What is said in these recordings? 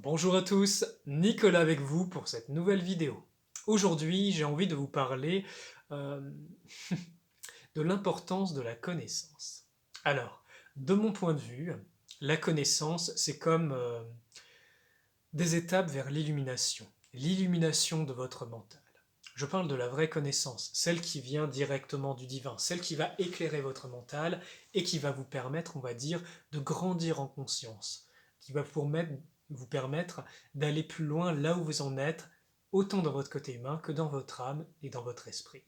Bonjour à tous, Nicolas avec vous pour cette nouvelle vidéo. Aujourd'hui, j'ai envie de vous parler euh, de l'importance de la connaissance. Alors, de mon point de vue, la connaissance, c'est comme des étapes vers l'illumination de votre mental. Je parle de la vraie connaissance, celle qui vient directement du divin, celle qui va éclairer votre mental et qui va vous permettre, on va dire, de grandir en conscience, qui va vous permettre d'aller plus loin là où vous en êtes, autant dans votre côté humain que dans votre âme et dans votre esprit.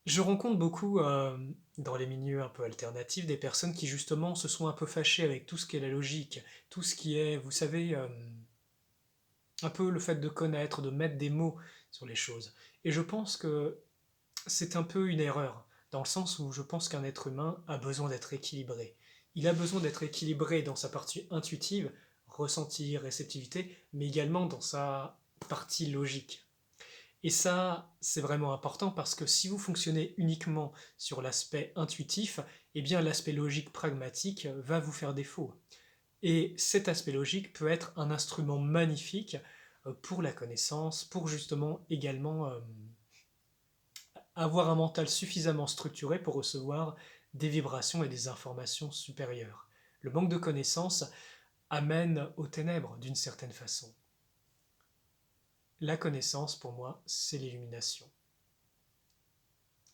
Je rencontre beaucoup dans les milieux un peu alternatifs des personnes qui justement se sont un peu fâchées avec tout ce qui est la logique, tout ce qui est, vous savez, un peu le fait de connaître, de mettre des mots sur les choses. Et je pense que c'est un peu une erreur, dans le sens où je pense qu'un être humain a besoin d'être équilibré. Il a besoin d'être équilibré dans sa partie intuitive, ressenti, réceptivité, mais également dans sa partie logique. Et ça, c'est vraiment important parce que si vous fonctionnez uniquement sur l'aspect intuitif, eh bien l'aspect logique pragmatique va vous faire défaut. Et cet aspect logique peut être un instrument magnifique pour la connaissance, pour justement également avoir un mental suffisamment structuré pour recevoir des vibrations et des informations supérieures. Le manque de connaissances amène aux ténèbres d'une certaine façon. La connaissance, pour moi, c'est l'illumination.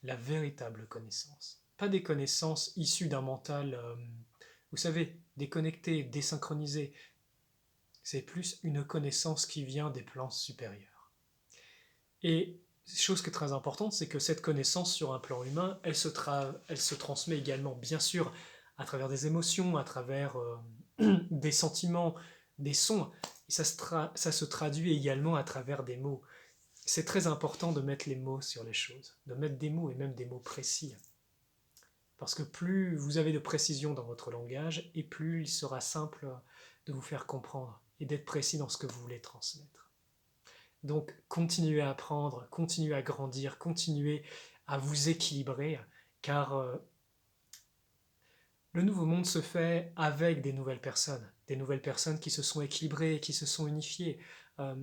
La véritable connaissance. Pas des connaissances issues d'un mental, vous savez, déconnecté, désynchronisé. C'est plus une connaissance qui vient des plans supérieurs. Et chose qui est très importante, c'est que cette connaissance sur un plan humain, elle se transmet également, bien sûr, à travers des émotions, à travers des sentiments, des sons, et ça se traduit également à travers des mots. C'est très important de mettre les mots sur les choses, de mettre des mots et même des mots précis. Parce que plus vous avez de précision dans votre langage, et plus il sera simple de vous faire comprendre et d'être précis dans ce que vous voulez transmettre. Donc continuez à apprendre, continuez à grandir, continuez à vous équilibrer, car le nouveau monde se fait avec des nouvelles personnes qui se sont équilibrées, qui se sont unifiées. Euh,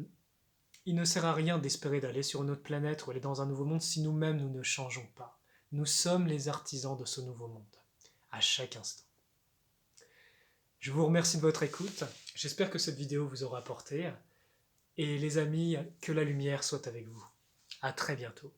il ne sert à rien d'espérer d'aller sur une autre planète ou aller dans un nouveau monde si nous-mêmes nous ne changeons pas. Nous sommes les artisans de ce nouveau monde, à chaque instant. Je vous remercie de votre écoute, j'espère que cette vidéo vous aura apporté, et les amis, que la lumière soit avec vous. À très bientôt.